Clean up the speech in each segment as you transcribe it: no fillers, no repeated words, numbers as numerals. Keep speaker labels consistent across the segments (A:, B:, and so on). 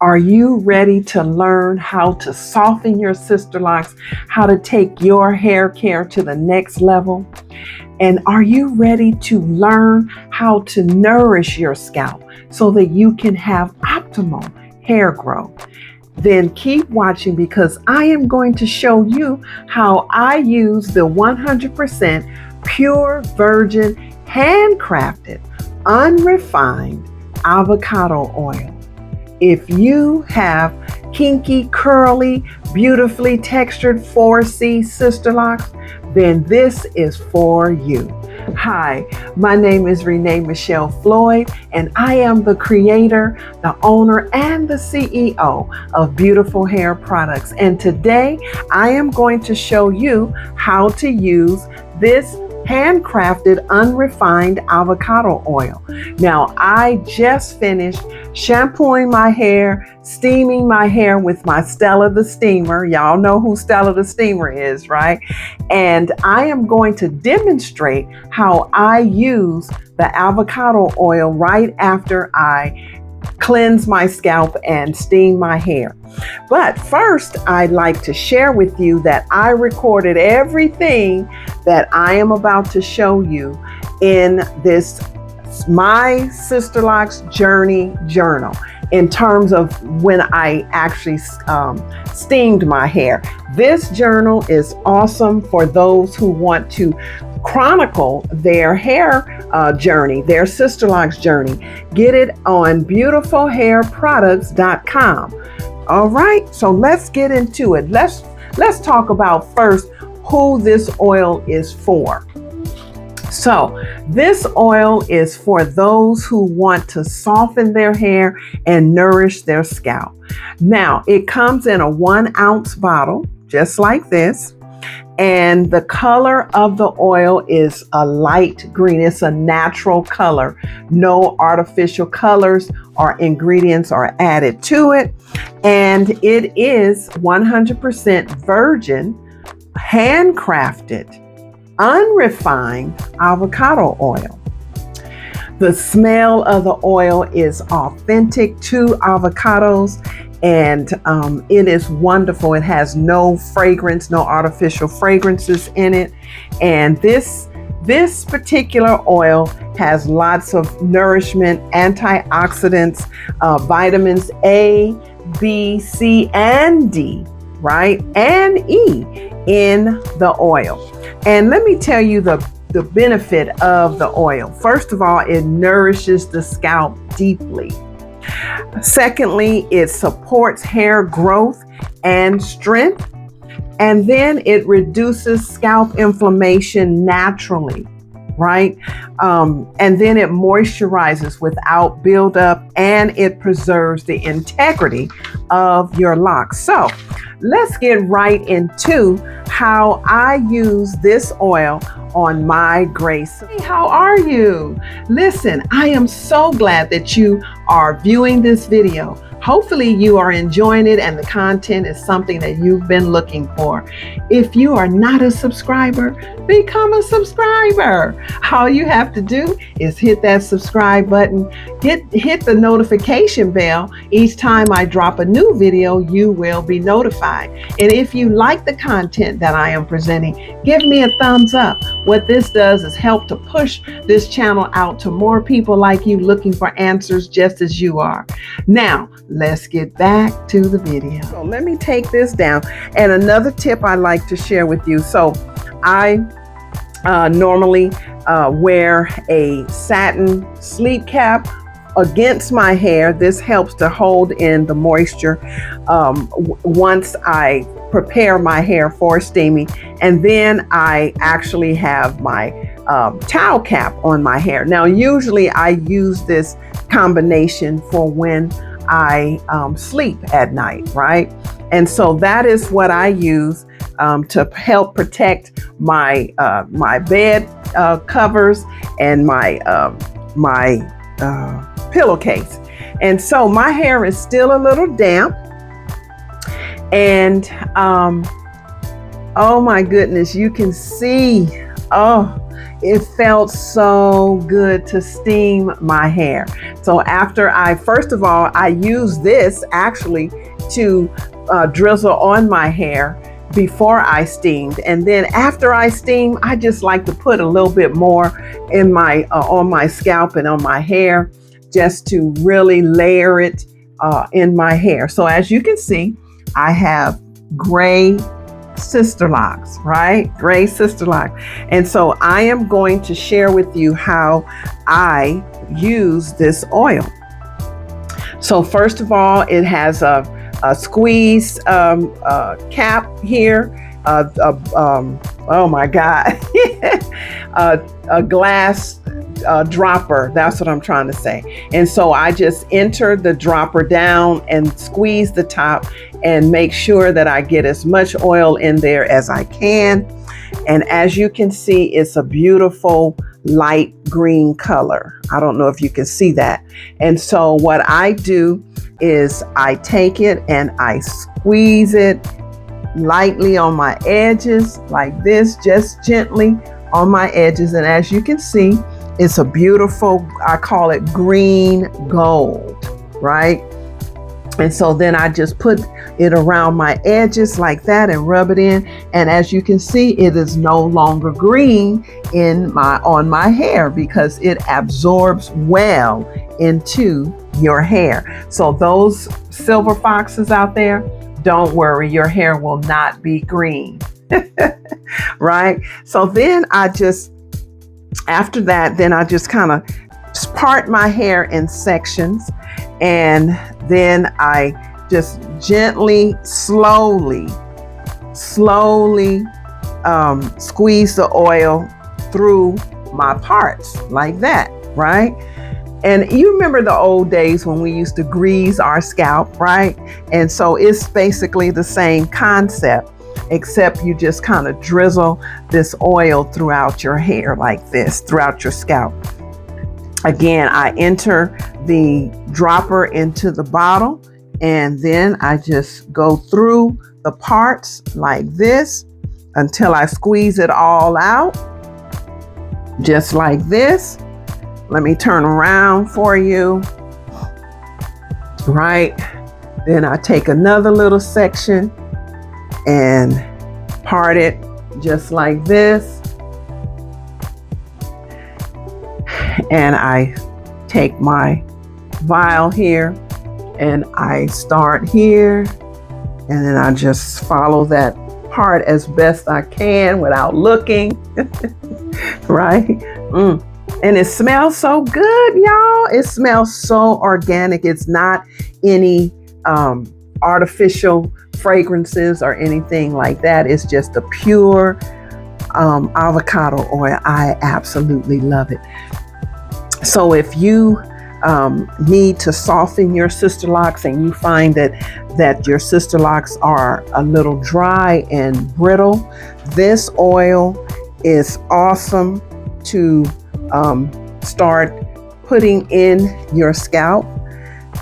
A: Are you ready to learn how to soften your sister locks, how to take your hair care to the next level? And are you ready to learn how to nourish your scalp so that you can have optimal hair growth? Then keep watching, because I am going to show you how I use the 100% pure virgin handcrafted unrefined avocado oil. If you have kinky, curly, beautifully textured 4C sister locks, then this is for you. Hi, my name is Renee Michelle Floyd, and I am the creator, the owner, and the CEO of Beautiful Hair Products. And today I am going to show you how to use this handcrafted unrefined avocado oil. Now, I just finished shampooing my hair, steaming my hair with my Stella the Steamer. Y'all know who Stella the Steamer is, right? And I am going to demonstrate how I use the avocado oil right after I cleanse my scalp and steam my hair. But first, I'd like to share with you that I recorded everything that I am about to show you in this My Sister Locks Journey journal, in terms of when I actually steamed my hair. This journal is awesome for those who want to chronicle their hair journey, their sister locks journey. Get it on beautifulhairproducts.com. All right, so let's get into it. Let's talk about first who this oil is for. So this oil is for those who want to soften their hair and nourish their scalp. Now, it comes in a 1 ounce bottle, just like this. And the color of the oil is a light green. It's a natural color. No artificial colors or ingredients are added to it. And it is 100% virgin, handcrafted, unrefined avocado oil. The smell of the oil is authentic to avocados, and it is wonderful. It has no fragrance, no artificial fragrances in it. And this particular oil has lots of nourishment, antioxidants, vitamins A, B, C, and D, right? And E in the oil. And let me tell you the benefit of the oil. First of all, it nourishes the scalp deeply. Secondly, it supports hair growth and strength. And then it reduces scalp inflammation naturally, right? And then it moisturizes without buildup, and it preserves the integrity of your locks. So let's get right into how I use this oil on my Gray. Hey, how are you? Listen, I am so glad that you are viewing this video. Hopefully you are enjoying it and the content is something that you've been looking for. If you are not a subscriber, become a subscriber. All you have to do is hit that subscribe button, hit the notification bell. Each time I drop a new video, you will be notified. And if you like the content that I am presenting, give me a thumbs up. What this does is help to push this channel out to more people like you looking for answers just as you are. Now, let's get back to the video. So let me take this down. And another tip I like to share with you. So I normally wear a satin sleep cap against my hair. This helps to hold in the moisture once I prepare my hair for steaming. And then I actually have my towel cap on my hair. Now, usually I use this combination for when I sleep at night, right? And so that is what I use to help protect my my bed covers and my pillowcase. And so my hair is still a little damp, and oh my goodness, you can see, oh, it felt so good to steam my hair. So after first of all, I use this actually to drizzle on my hair before I steamed. And then after I steam, I just like to put a little bit more in my on my scalp and on my hair, just to really layer it in my hair. So as you can see, I have Gray Sisterlocks, right? Gray Sisterlocks. And so I am going to share with you how I use this oil. So first of all, it has a squeeze cap here. Oh my God. A glass dropper. That's what I'm trying to say. And so I just enter the dropper down and squeeze the top and make sure that I get as much oil in there as I can. And as you can see, it's a beautiful light green color. I don't know if you can see that. And so what I do is I take it and I squeeze it lightly on my edges like this, just gently on my edges. And as you can see, it's a beautiful, I call it green gold, right? And so then I just put it around my edges like that and rub it in. And as you can see, it is no longer green on my hair because it absorbs well into your hair. So those silver foxes out there, don't worry, your hair will not be green. Right? So then after that, then I just kind of part my hair in sections, and then I just gently, slowly squeeze the oil through my parts like that, right? And you remember the old days when we used to grease our scalp, right? And so it's basically the same concept, except you just kind of drizzle this oil throughout your hair like this, throughout your scalp. Again, I enter the dropper into the bottle, and then I just go through the parts like this until I squeeze it all out, just like this. Let me turn around for you, right? Then I take another little section and part it just like this. And I take my vial here and I start here, and then I just follow that part as best I can without looking, right? And it smells so good, y'all. It smells so organic. It's not any artificial fragrances or anything like that. It's just a pure avocado oil. I absolutely love it. So if you need to soften your sister locks and you find that your sister locks are a little dry and brittle, this oil is awesome to start putting in your scalp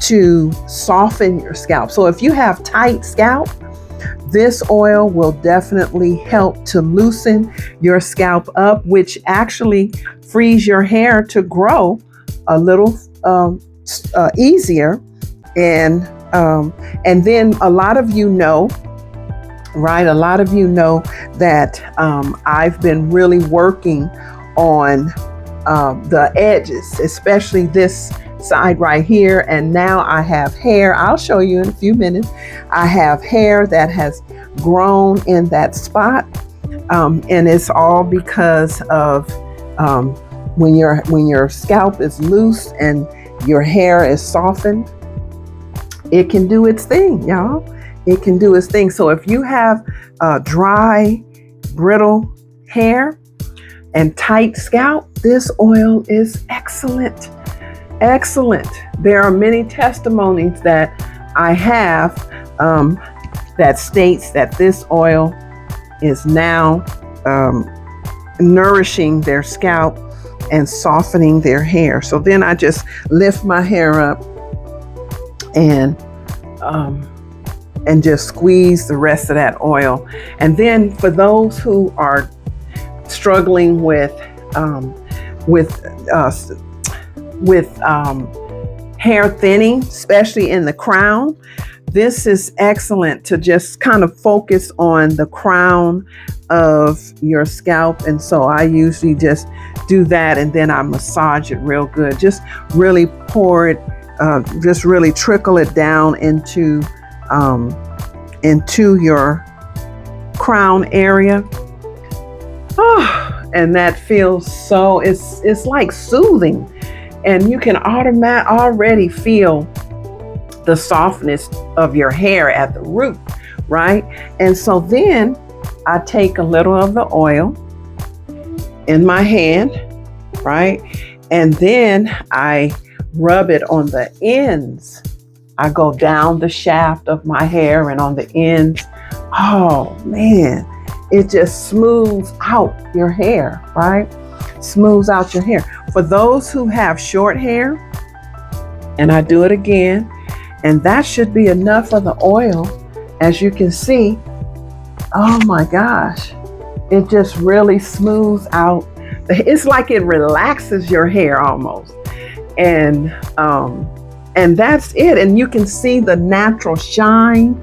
A: to soften your scalp. So if you have tight scalp, this oil will definitely help to loosen your scalp up, which actually frees your hair to grow a little easier. And then a lot of you know, right? A lot of you know that I've been really working on the edges, especially this side right here. And now I have hair, I'll show you in a few minutes. I have hair that has grown in that spot. And it's all because of when your scalp is loose and your hair is softened, it can do its thing, y'all. It can do its thing. So if you have dry, brittle hair and tight scalp, this oil is excellent. Excellent. There are many testimonies that I have that states that this oil is now nourishing their scalp and softening their hair. So then I just lift my hair up and just squeeze the rest of that oil. And then for those who are struggling with with hair thinning, especially in the crown. This is excellent to just kind of focus on the crown of your scalp. And so I usually just do that, and then I massage it real good. Just really pour it, just really trickle it down into your crown area. Oh, and that feels so, it's like soothing, and you can already feel the softness of your hair at the root, right? And so then I take a little of the oil in my hand, right? And then I rub it on the ends. I go down the shaft of my hair and on the ends. Oh man, it just smooths out your hair, right? Smooths out your hair. For those who have short hair, and I do it again, and that should be enough of the oil. As you can see, oh my gosh, it just really smooths out. It's like it relaxes your hair almost. And that's it. And you can see the natural shine,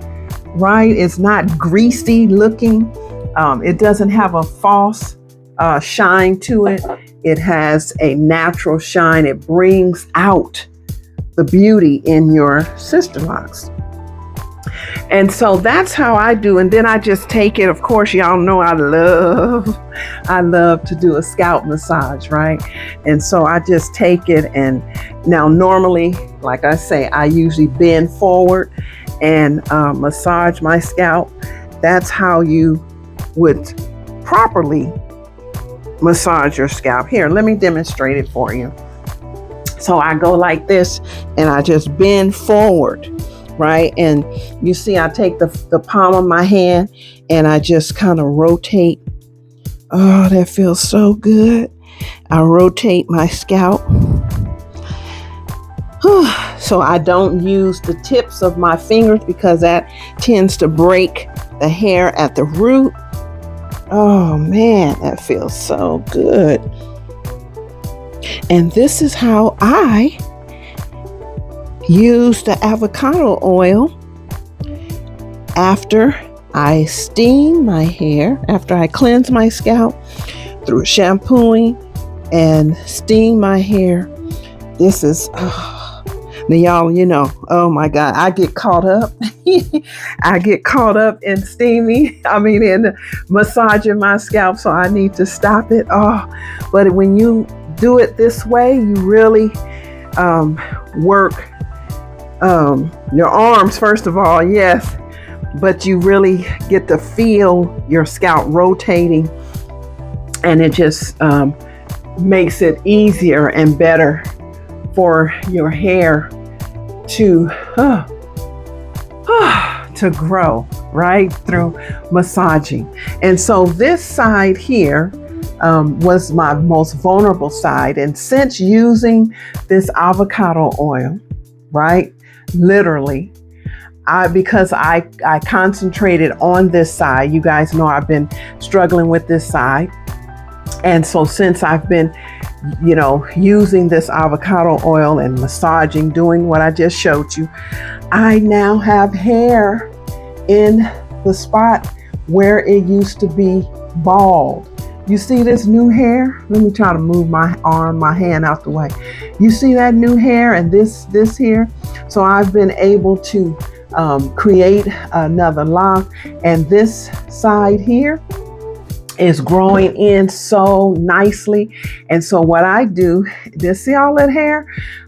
A: right? It's not greasy looking. It doesn't have a false shine to it. It has a natural shine. It brings out the beauty in your Sisterlocks. And so that's how I do. And then I just take it. Of course, y'all know I love to do a scalp massage, right? And so I just take it. And now normally, like I say, I usually bend forward and massage my scalp. That's how you would properly massage your scalp. Here, let me demonstrate it for you. So I go like this and I just bend forward, right? And you see I take the palm of my hand and I just kind of rotate. Oh, that feels so good. I rotate my scalp. So I don't use the tips of my fingers because that tends to break the hair at the root. Oh man, that feels so good. And this is how I use the avocado oil after I steam my hair, after I cleanse my scalp through shampooing and steam my hair. This is, now y'all, you know, oh my God, I get caught up. I get caught up in in massaging my scalp, so I need to stop it. Oh, but when you do it this way, you really work your arms, first of all, yes, but you really get to feel your scalp rotating, and it just makes it easier and better for your hair to grow, right, through massaging. And so this side here was my most vulnerable side. And since using this avocado oil, right, literally, because I concentrated on this side. You guys know I've been struggling with this side. And so since I've been, using this avocado oil and massaging, doing what I just showed you, I now have hair in the spot where it used to be bald. You see this new hair? Let me try to move my hand out the way. You see that new hair and this here? So I've been able to create another lock, and this side here is growing in so nicely. And so what I do, see all that hair?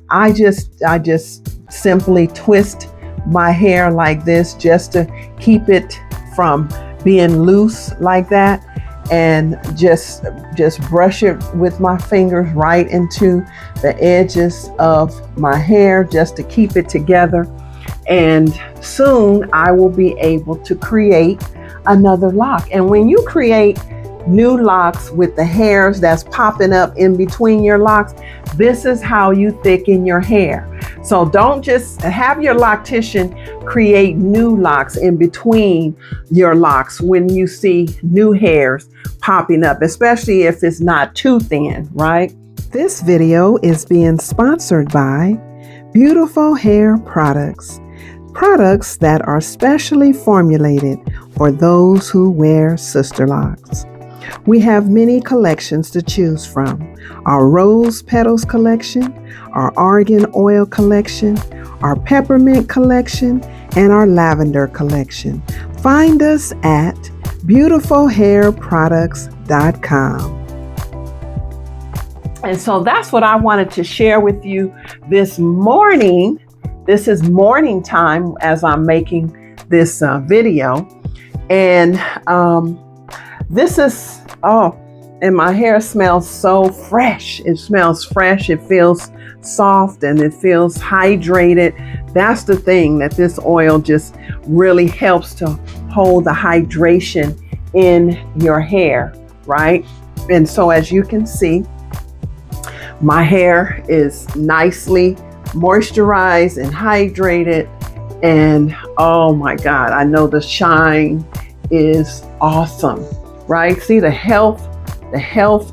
A: I just simply twist my hair like this just to keep it from being loose like that, and just brush it with my fingers right into the edges of my hair just to keep it together. And soon I will be able to create another lock. And when you create new locks with the hairs that's popping up in between your locks, this is how you thicken your hair. So don't just have your loctician create new locks in between your locks when you see new hairs popping up, especially if it's not too thin, right? This video is being sponsored by Beautiful Hair Products. Products that are specially formulated for those who wear sister locks. We have many collections to choose from. Our Rose Petals collection, our Argan Oil collection, our Peppermint collection, and our Lavender collection. Find us at beautifulhairproducts.com. And so that's what I wanted to share with you this morning. This is morning time as I'm making this video. And this is, and my hair smells so fresh. It smells fresh. It feels soft and it feels hydrated. That's the thing, that this oil just really helps to hold the hydration in your hair, right? And so as you can see, my hair is nicely moisturized and hydrated. And oh my God, I know the shine is awesome, right? See, the health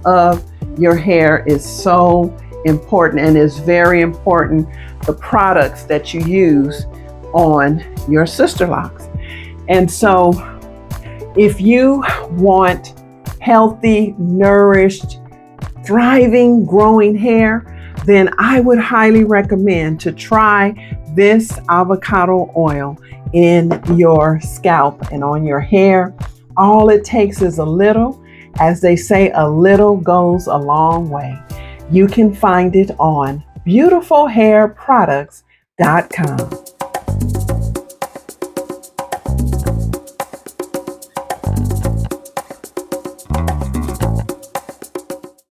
A: of your hair is so important, and it's very important the products that you use on your sister locks. And so if you want healthy, nourished, thriving, growing hair, then I would highly recommend to try this avocado oil in your scalp and on your hair. All it takes is a little. As they say, a little goes a long way. You can find it on beautifulhairproducts.com.